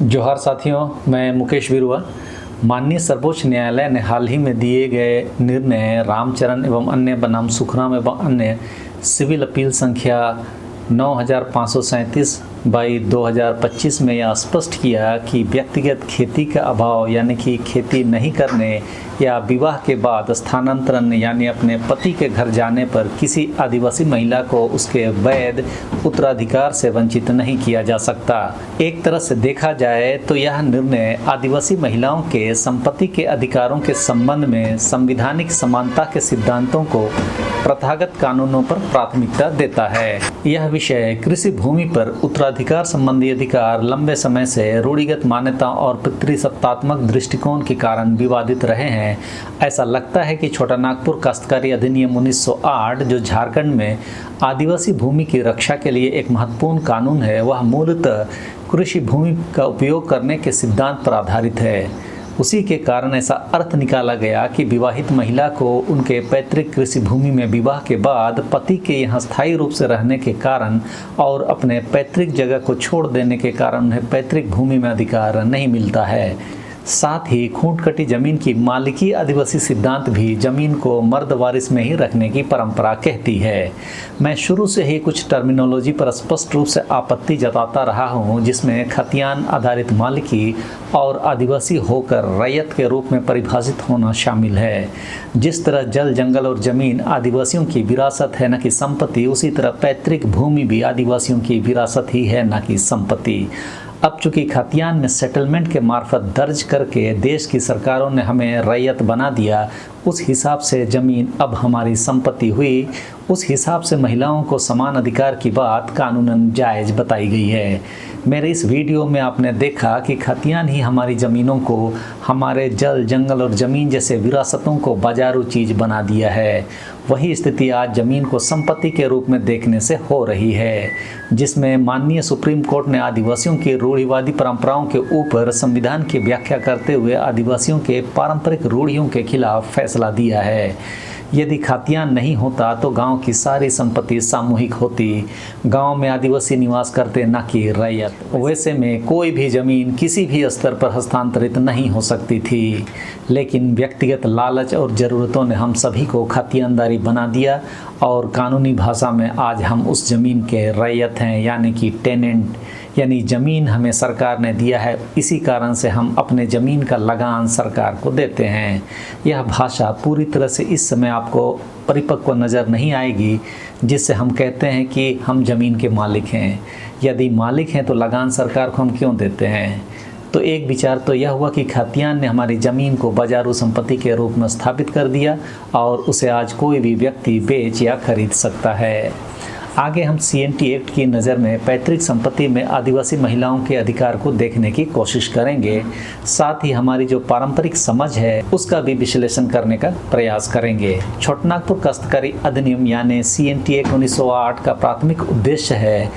जोहार साथियों, मैं मुकेश बिरुआ। माननीय सर्वोच्च न्यायालय ने हाल ही में दिए गए निर्णय रामचरण एवं अन्य बनाम सुखराम एवं अन्य सिविल अपील संख्या 9537/2025 में यह स्पष्ट किया कि व्यक्तिगत खेती का अभाव यानी कि खेती नहीं करने या विवाह के बाद स्थानांतरण यानी अपने पति के घर जाने पर किसी आदिवासी महिला को उसके वैध उत्तराधिकार से वंचित नहीं किया जा सकता। एक तरह से देखा जाए तो यह निर्णय आदिवासी महिलाओं के संपत्ति के अधिकारों के संबंध में संवैधानिक समानता के सिद्धांतों को प्रथागत कानूनों पर प्राथमिकता देता है। यह विषय कृषि भूमि पर उत्तराधिकार संबंधी अधिकार लंबे समय से रूढ़िगत मान्यता और पितृसत्तात्मक दृष्टिकोण के कारण विवादित रहे हैं। ऐसा लगता है कि छोटा नागपुर काश्तकारी अधिनियम 1908 जो झारखंड में आदिवासी भूमि की रक्षा के लिए एक महत्वपूर्ण कानून है, वह मूलतः कृषि भूमि का उपयोग करने के सिद्धांत पर आधारित है। उसी के कारण ऐसा अर्थ निकाला गया कि विवाहित महिला को उनके पैतृक कृषि भूमि में विवाह के बाद पति के यहाँ स्थायी रूप से रहने के कारण और अपने पैतृक जगह को छोड़ देने के कारण उन्हें पैतृक भूमि में अधिकार नहीं मिलता है। साथ ही खूंट कटी जमीन की मालिकी आदिवासी सिद्धांत भी जमीन को मर्द वारिस में ही रखने की परंपरा कहती है। मैं शुरू से ही कुछ टर्मिनोलॉजी पर स्पष्ट रूप से आपत्ति जताता रहा हूँ, जिसमें खतियान आधारित मालिकी और आदिवासी होकर रैयत के रूप में परिभाषित होना शामिल है। जिस तरह जल, जंगल और जमीन आदिवासियों की विरासत है न कि संपत्ति, उसी तरह पैतृक भूमि भी आदिवासियों की विरासत ही है न कि संपत्ति। अब चूंकि खतियान में सेटलमेंट के मार्फत दर्ज करके देश की सरकारों ने हमें रैयत बना दिया, उस हिसाब से ज़मीन अब हमारी संपत्ति हुई। उस हिसाब से महिलाओं को समान अधिकार की बात कानूनन जायज़ बताई गई है। मेरे इस वीडियो में आपने देखा कि खतियान ही हमारी ज़मीनों को, हमारे जल, जंगल और ज़मीन जैसे विरासतों को बाजारू चीज़ बना दिया है। वही स्थिति आज ज़मीन को संपत्ति के रूप में देखने से हो रही है, जिसमें माननीय सुप्रीम कोर्ट ने आदिवासियों की रूढ़िवादी परंपराओं के ऊपर संविधान की व्याख्या करते हुए आदिवासियों के पारंपरिक रूढ़ियों के खिलाफ फैसला दिया है। यदि खतियान नहीं होता तो गांव की सारी संपत्ति सामूहिक होती। गांव में आदिवासी निवास करते न कि रैयत। वैसे में कोई भी ज़मीन किसी भी स्तर पर हस्तांतरित नहीं हो सकती थी, लेकिन व्यक्तिगत लालच और ज़रूरतों ने हम सभी को खतियानदारी बना दिया और कानूनी भाषा में आज हम उस ज़मीन के रैयत हैं, यानी कि टेनेंट, यानी ज़मीन हमें सरकार ने दिया है। इसी कारण से हम अपने ज़मीन का लगान सरकार को देते हैं। यह भाषा पूरी तरह से इस समय आपको परिपक्व नज़र नहीं आएगी, जिससे हम कहते हैं कि हम ज़मीन के मालिक हैं। यदि मालिक हैं तो लगान सरकार को हम क्यों देते हैं? तो एक विचार तो यह हुआ कि खतियान ने हमारी ज़मीन को बाजारू संपत्ति के रूप में स्थापित कर दिया और उसे आज कोई भी व्यक्ति बेच या खरीद सकता है। आगे हम CNT एक्ट की नज़र में पैतृक संपत्ति में आदिवासी महिलाओं के अधिकार को देखने की कोशिश करेंगे। साथ ही हमारी जो पारंपरिक समझ है उसका भी विश्लेषण करने का प्रयास करेंगे। छोटा नागपुर काश्तकारी अधिनियम यानी CNT एक्ट 1908 का प्राथमिक उद्देश्य है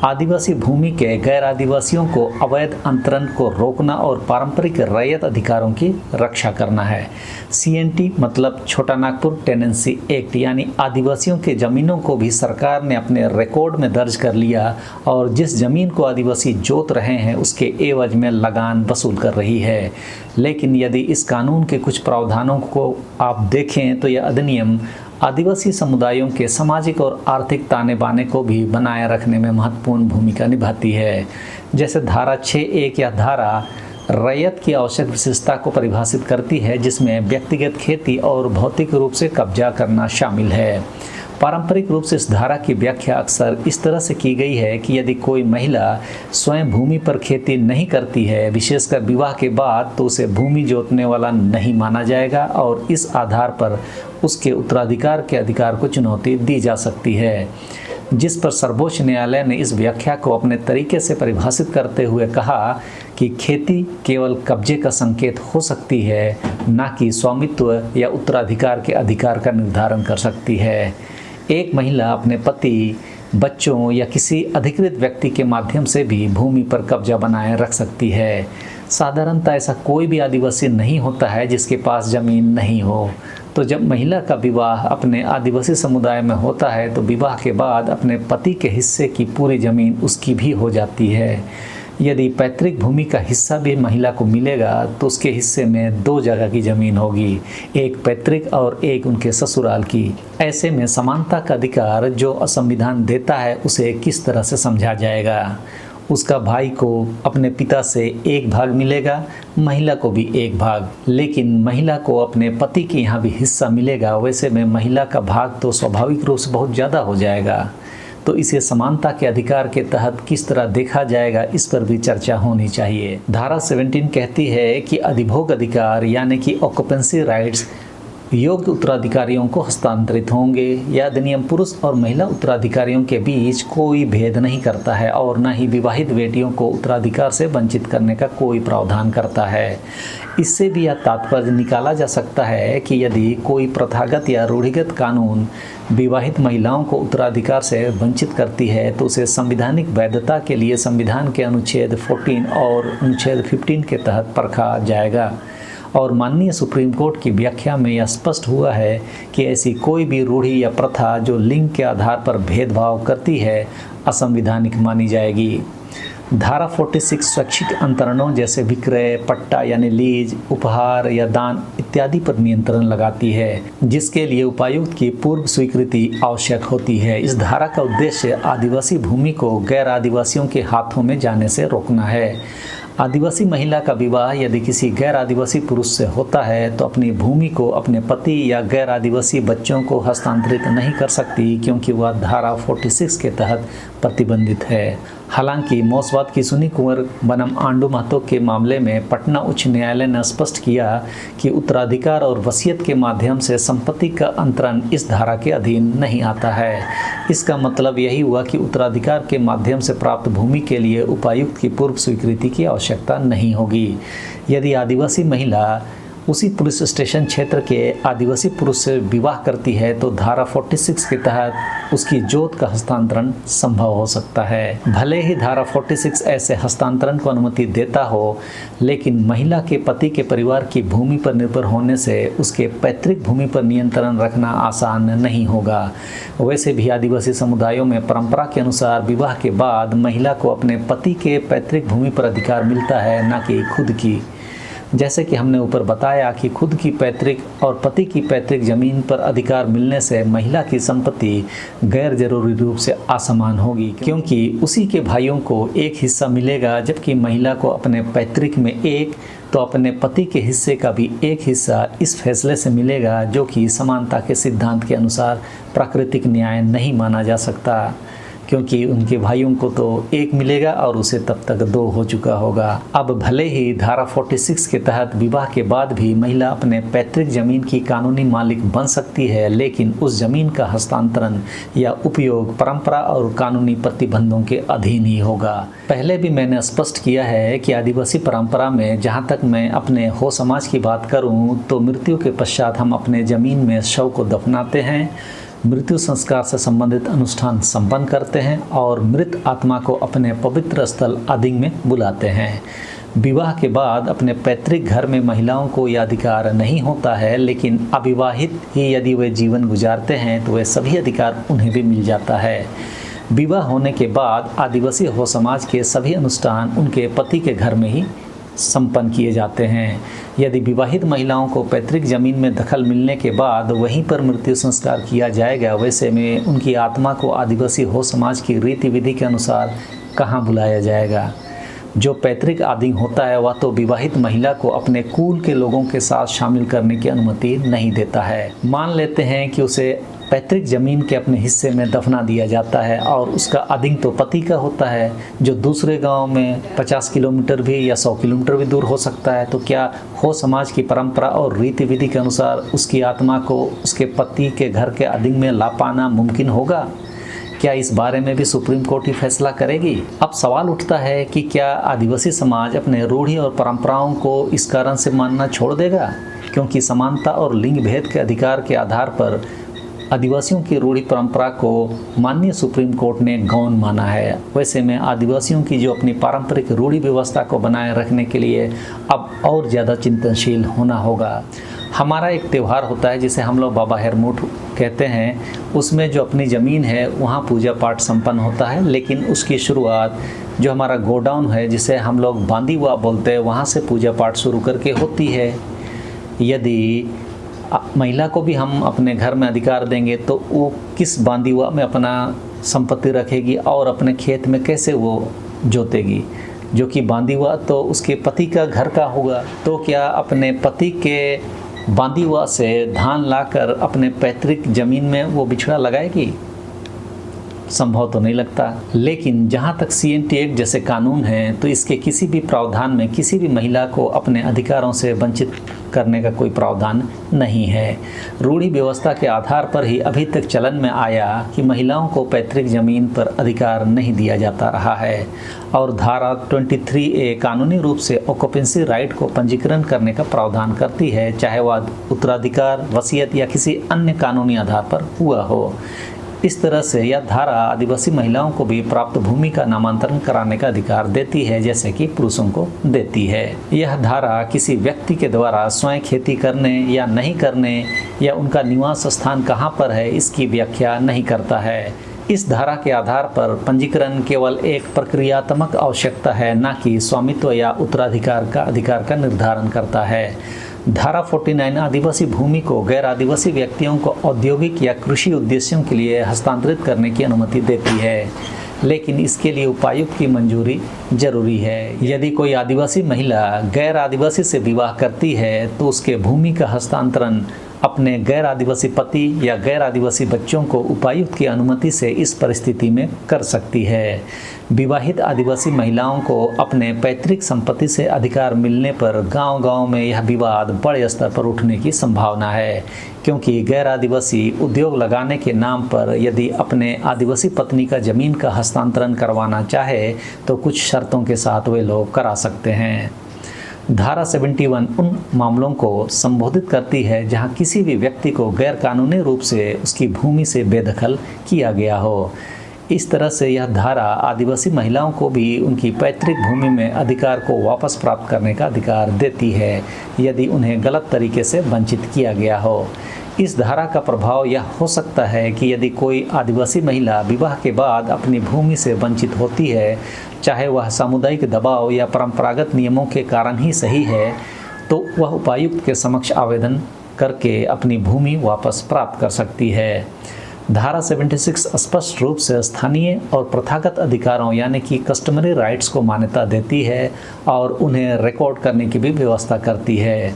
आदिवासी भूमि के गैर आदिवासियों को अवैध अंतरण को रोकना और पारंपरिक रैयत अधिकारों की रक्षा करना है। CNT मतलब छोटा नागपुर टेनेंसी एक्ट, यानी आदिवासियों के ज़मीनों को भी सरकार ने अपने रिकॉर्ड में दर्ज कर लिया और जिस ज़मीन को आदिवासी जोत रहे हैं उसके एवज में लगान वसूल कर रही है। लेकिन यदि इस कानून के कुछ प्रावधानों को आप देखें तो यह अधिनियम आदिवासी समुदायों के सामाजिक और आर्थिक ताने बाने को भी बनाए रखने में महत्वपूर्ण भूमिका निभाती है। जैसे धारा 6(1) या धारा रैयत की आवश्यक विशेषता को परिभाषित करती है, जिसमें व्यक्तिगत खेती और भौतिक रूप से कब्जा करना शामिल है। पारंपरिक रूप से इस धारा की व्याख्या अक्सर इस तरह से की गई है कि यदि कोई महिला स्वयं भूमि पर खेती नहीं करती है, विशेषकर विवाह के बाद, तो उसे भूमि जोतने वाला नहीं माना जाएगा और इस आधार पर उसके उत्तराधिकार के अधिकार को चुनौती दी जा सकती है। जिस पर सर्वोच्च न्यायालय ने इस व्याख्या को अपने तरीके से परिभाषित करते हुए कहा कि खेती केवल कब्जे का संकेत हो सकती है, न कि स्वामित्व या उत्तराधिकार के अधिकार का निर्धारण कर सकती है। एक महिला अपने पति, बच्चों या किसी अधिकृत व्यक्ति के माध्यम से भी भूमि पर कब्जा बनाए रख सकती है। साधारणतः ऐसा कोई भी आदिवासी नहीं होता है जिसके पास ज़मीन नहीं हो। तो जब महिला का विवाह अपने आदिवासी समुदाय में होता है तो विवाह के बाद अपने पति के हिस्से की पूरी ज़मीन उसकी भी हो जाती है। यदि पैतृक भूमि का हिस्सा भी महिला को मिलेगा तो उसके हिस्से में 2 जगह की ज़मीन होगी, एक पैतृक और एक उनके ससुराल की। ऐसे में समानता का अधिकार जो संविधान देता है उसे किस तरह से समझा जाएगा? उसका भाई को अपने पिता से 1 भाग मिलेगा, महिला को भी 1 भाग, लेकिन महिला को अपने पति के यहाँ भी हिस्सा मिलेगा। वैसे में महिला का भाग तो स्वाभाविक रूप से बहुत ज़्यादा हो जाएगा। तो इसे समानता के अधिकार के तहत किस तरह देखा जाएगा, इस पर भी चर्चा होनी चाहिए। धारा 17 कहती है कि अधिभोग अधिकार यानी कि ऑक्युपेंसी राइट्स योग्य उत्तराधिकारियों को हस्तांतरित होंगे। यह अधिनियम पुरुष और महिला उत्तराधिकारियों के बीच कोई भेद नहीं करता है और न ही विवाहित बेटियों को उत्तराधिकार से वंचित करने का कोई प्रावधान करता है। इससे भी यह तात्पर्य निकाला जा सकता है कि यदि कोई प्रथागत या रूढ़िगत कानून विवाहित महिलाओं को उत्तराधिकार से वंचित करती है तो उसे संवैधानिक वैधता के लिए संविधान के अनुच्छेद 14 और अनुच्छेद 15 के तहत परखा जाएगा। और माननीय सुप्रीम कोर्ट की व्याख्या में यह स्पष्ट हुआ है कि ऐसी कोई भी रूढ़ी या प्रथा जो लिंग के आधार पर भेदभाव करती है असंवैधानिक मानी जाएगी। धारा 46 स्वैच्छिक अंतरणों जैसे विक्रय, पट्टा यानी लीज, उपहार या दान इत्यादि पर नियंत्रण लगाती है, जिसके लिए उपायुक्त की पूर्व स्वीकृति आवश्यक होती है। इस धारा का उद्देश्य आदिवासी भूमि को गैर आदिवासियों के हाथों में जाने से रोकना है। आदिवासी महिला का विवाह यदि किसी गैर आदिवासी पुरुष से होता है तो अपनी भूमि को अपने पति या गैर आदिवासी बच्चों को हस्तांतरित नहीं कर सकती, क्योंकि वह धारा 46 के तहत प्रतिबंधित है। हालांकि मौसवाद की सुनी कुंवर बनम आंडू महतो के मामले में पटना उच्च न्यायालय ने स्पष्ट किया कि उत्तराधिकार और वसीयत के माध्यम से संपत्ति का अंतरण इस धारा के अधीन नहीं आता है। इसका मतलब यही हुआ कि उत्तराधिकार के माध्यम से प्राप्त भूमि के लिए उपायुक्त की पूर्व स्वीकृति की आवश्यकता नहीं होगी। यदि आदिवासी महिला उसी पुलिस स्टेशन क्षेत्र के आदिवासी पुरुष से विवाह करती है तो धारा 46 के तहत उसकी जोत का हस्तांतरण संभव हो सकता है। भले ही धारा 46 ऐसे हस्तांतरण को अनुमति देता हो, लेकिन महिला के पति के परिवार की भूमि पर निर्भर होने से उसके पैतृक भूमि पर नियंत्रण रखना आसान नहीं होगा। वैसे भी आदिवासी समुदायों में परंपरा के अनुसार विवाह के बाद महिला को अपने पति के पैतृक भूमि पर अधिकार मिलता है, न कि खुद की। जैसे कि हमने ऊपर बताया कि खुद की पैतृक और पति की पैतृक जमीन पर अधिकार मिलने से महिला की संपत्ति गैर जरूरी रूप से असमान होगी, क्योंकि उसी के भाइयों को एक हिस्सा मिलेगा, जबकि महिला को अपने पैतृक में एक तो अपने पति के हिस्से का भी एक हिस्सा इस फैसले से मिलेगा, जो कि समानता के सिद्धांत के अनुसार प्राकृतिक न्याय नहीं माना जा सकता, क्योंकि उनके भाइयों को तो एक मिलेगा और उसे तब तक 2 हो चुका होगा। अब भले ही धारा 46 के तहत विवाह के बाद भी महिला अपने पैतृक जमीन की कानूनी मालिक बन सकती है, लेकिन उस जमीन का हस्तांतरण या उपयोग परंपरा और कानूनी प्रतिबंधों के अधीन ही होगा। पहले भी मैंने स्पष्ट किया है कि आदिवासी परंपरा में जहाँ तक मैं अपने हो समाज की बात करूँ तो मृत्यु के पश्चात हम अपने जमीन में शव को दफनाते हैं, मृत्यु संस्कार से संबंधित अनुष्ठान संपन्न करते हैं और मृत आत्मा को अपने पवित्र स्थल आदिंग में बुलाते हैं। विवाह के बाद अपने पैतृक घर में महिलाओं को यह अधिकार नहीं होता है, लेकिन अविवाहित ही यदि वे जीवन गुजारते हैं तो वे सभी अधिकार उन्हें भी मिल जाता है। विवाह होने के बाद आदिवासी हो समाज के सभी अनुष्ठान उनके पति के घर में ही संपन्न किए जाते हैं। यदि विवाहित महिलाओं को पैतृक जमीन में दखल मिलने के बाद वहीं पर मृत्यु संस्कार किया जाएगा, वैसे में उनकी आत्मा को आदिवासी हो समाज की रीति विधि के अनुसार कहाँ बुलाया जाएगा। जो पैतृक आदिंग होता है वह तो विवाहित महिला को अपने कुल के लोगों के साथ शामिल करने की अनुमति नहीं देता है। मान लेते हैं कि उसे पैतृक जमीन के अपने हिस्से में दफना दिया जाता है और उसका आदिंग तो पति का होता है, जो दूसरे गांव में 50 किलोमीटर भी या 100 किलोमीटर भी दूर हो सकता है। तो क्या हो समाज की परंपरा और रीति विधि के अनुसार उसकी आत्मा को उसके पति के घर के आदिंग में ला पाना मुमकिन होगा? क्या इस बारे में भी सुप्रीम कोर्ट ही फैसला करेगी? अब सवाल उठता है कि क्या आदिवासी समाज अपने रूढ़ी और परंपराओं को इस कारण से मानना छोड़ देगा क्योंकि समानता और लिंग भेद के अधिकार के आधार पर आदिवासियों की रूढ़ी परंपरा को माननीय सुप्रीम कोर्ट ने गौण माना है। वैसे में आदिवासियों की जो अपनी पारंपरिक रूढ़ी व्यवस्था को बनाए रखने के लिए अब और ज़्यादा चिंतनशील होना होगा। हमारा एक त्यौहार होता है जिसे हम लोग बाबा हेरमुट कहते हैं। उसमें जो अपनी ज़मीन है वहाँ पूजा पाठ संपन्न होता है, लेकिन उसकी शुरुआत जो हमारा गोडाउन है जिसे हम लोग बांदीवा बोलते हैं, वहाँ से पूजा पाठ शुरू करके होती है। यदि महिला को भी हम अपने घर में अधिकार देंगे तो वो किस बांदीवा में अपना संपत्ति रखेगी और अपने खेत में कैसे वो जोतेगी, जो कि बांदीवा तो उसके पति का घर का होगा। तो क्या अपने पति के बांदीवा से धान लाकर अपने पैतृक जमीन में वो बिछड़ा लगाएगी? संभव तो नहीं लगता। लेकिन जहाँ तक CNT एक्ट जैसे कानून हैं तो इसके किसी भी प्रावधान में किसी भी महिला को अपने अधिकारों से वंचित करने का कोई प्रावधान नहीं है। रूढ़ी व्यवस्था के आधार पर ही अभी तक चलन में आया कि महिलाओं को पैतृक जमीन पर अधिकार नहीं दिया जाता रहा है। और धारा 23A कानूनी रूप से ऑक्यूपेंसी राइट को पंजीकरण करने का प्रावधान करती है, चाहे वह उत्तराधिकार, वसीयत या किसी अन्य कानूनी आधार पर हुआ हो। इस तरह से यह धारा आदिवासी महिलाओं को भी प्राप्त भूमि का नामांतरण कराने का अधिकार देती है, जैसे कि पुरुषों को देती है। यह धारा किसी व्यक्ति के द्वारा स्वयं खेती करने या नहीं करने या उनका निवास स्थान कहाँ पर है इसकी व्याख्या नहीं करता है। इस धारा के आधार पर पंजीकरण केवल एक प्रक्रियात्मक आवश्यकता है, न कि स्वामित्व या उत्तराधिकार का अधिकार का निर्धारण करता है। धारा 49 आदिवासी भूमि को गैर आदिवासी व्यक्तियों को औद्योगिक या कृषि उद्देश्यों के लिए हस्तांतरित करने की अनुमति देती है, लेकिन इसके लिए उपायुक्त की मंजूरी जरूरी है। यदि कोई आदिवासी महिला गैर आदिवासी से विवाह करती है तो उसके भूमि का हस्तांतरण अपने गैर आदिवासी पति या गैर आदिवासी बच्चों को उपायुक्त की अनुमति से इस परिस्थिति में कर सकती है। विवाहित आदिवासी महिलाओं को अपने पैतृक संपत्ति से अधिकार मिलने पर गांव-गांव में यह विवाद बड़े स्तर पर उठने की संभावना है, क्योंकि गैर आदिवासी उद्योग लगाने के नाम पर यदि अपने आदिवासी पत्नी का जमीन का हस्तांतरण करवाना चाहे तो कुछ शर्तों के साथ वे लोग करा सकते हैं। धारा 71 उन मामलों को संबोधित करती है जहां किसी भी व्यक्ति को गैर कानूनी रूप से उसकी भूमि से बेदखल किया गया हो। इस तरह से यह धारा आदिवासी महिलाओं को भी उनकी पैतृक भूमि में अधिकार को वापस प्राप्त करने का अधिकार देती है, यदि उन्हें गलत तरीके से वंचित किया गया हो। इस धारा का प्रभाव यह हो सकता है कि यदि कोई आदिवासी महिला विवाह के बाद अपनी भूमि से वंचित होती है, चाहे वह सामुदायिक दबाव या परंपरागत नियमों के कारण ही सही है, तो वह उपायुक्त के समक्ष आवेदन करके अपनी भूमि वापस प्राप्त कर सकती है। धारा 76 स्पष्ट रूप से स्थानीय और प्रथागत अधिकारों यानी कि कस्टमरी राइट्स को मान्यता देती है और उन्हें रिकॉर्ड करने की भी व्यवस्था करती है।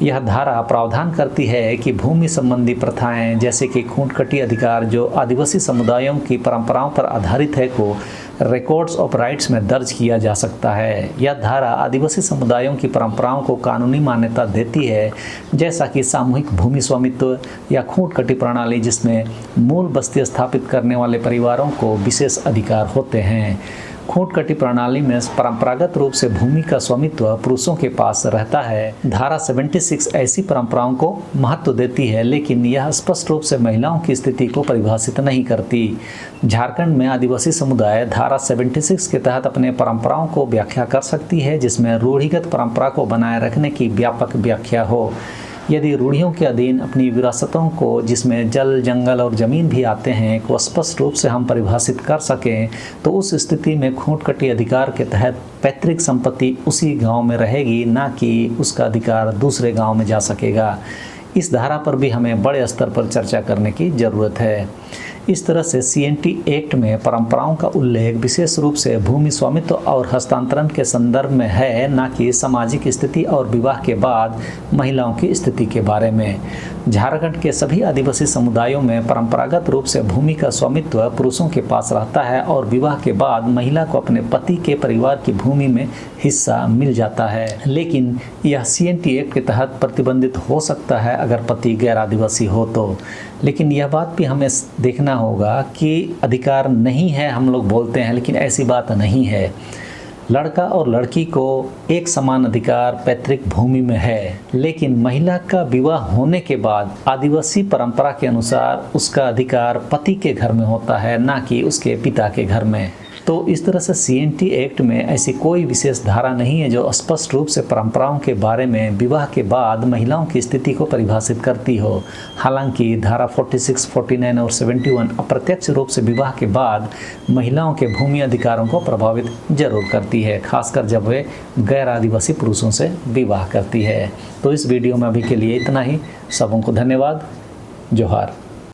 यह धारा प्रावधान करती है कि भूमि संबंधी प्रथाएं जैसे कि खूंटकटी अधिकार जो आदिवासी समुदायों की परंपराओं पर आधारित है को रिकॉर्ड्स ऑफ राइट्स में दर्ज किया जा सकता है। यह धारा आदिवासी समुदायों की परंपराओं को कानूनी मान्यता देती है, जैसा कि सामूहिक भूमि स्वामित्व या खूंटकटी प्रणाली जिसमें मूल बस्ती स्थापित करने वाले परिवारों को विशेष अधिकार होते हैं। खूंटकटी प्रणाली में परंपरागत रूप से भूमि का स्वामित्व पुरुषों के पास रहता है। धारा 76 ऐसी परंपराओं को महत्व देती है, लेकिन यह स्पष्ट रूप से महिलाओं की स्थिति को परिभाषित नहीं करती। झारखंड में आदिवासी समुदाय धारा 76 के तहत अपने परंपराओं को व्याख्या कर सकती है, जिसमें रूढ़िगत परंपरा को बनाए रखने की व्यापक व्याख्या हो। यदि रूढ़ियों के अधीन अपनी विरासतों को, जिसमें जल, जंगल और ज़मीन भी आते हैं, को स्पष्ट रूप से हम परिभाषित कर सकें, तो उस स्थिति में खूंटकटी अधिकार के तहत पैतृक संपत्ति उसी गांव में रहेगी, ना कि उसका अधिकार दूसरे गांव में जा सकेगा। इस धारा पर भी हमें बड़े स्तर पर चर्चा करने की ज़रूरत है। इस तरह से CNT एक्ट में परंपराओं का उल्लेख विशेष रूप से भूमि स्वामित्व और हस्तांतरण के संदर्भ में है, न कि सामाजिक स्थिति और विवाह के बाद महिलाओं की स्थिति के बारे में। झारखंड के सभी आदिवासी समुदायों में परंपरागत रूप से भूमि का स्वामित्व पुरुषों के पास रहता है और विवाह के बाद महिला को अपने पति के परिवार की भूमि में हिस्सा मिल जाता है। लेकिन यह CNT एक्ट के तहत प्रतिबंधित हो सकता है अगर पति गैर आदिवासी हो तो। लेकिन यह बात भी हमें देखना होगा कि अधिकार नहीं है, हम लोग बोलते हैं, लेकिन ऐसी बात नहीं है। लड़का और लड़की को एक समान अधिकार पैतृक भूमि में है, लेकिन महिला का विवाह होने के बाद आदिवासी परंपरा के अनुसार उसका अधिकार पति के घर में होता है, ना कि उसके पिता के घर में। तो इस तरह से CNT एक्ट में ऐसी कोई विशेष धारा नहीं है जो स्पष्ट रूप से परंपराओं के बारे में विवाह के बाद महिलाओं की स्थिति को परिभाषित करती हो। हालांकि धारा 46, 49 और 71 अप्रत्यक्ष रूप से विवाह के बाद महिलाओं के भूमि अधिकारों को प्रभावित जरूर करती है, खासकर जब वे गैर आदिवासी पुरुषों से विवाह करती है। तो इस वीडियो में अभी के लिए इतना ही। सबों को धन्यवाद। जोहार।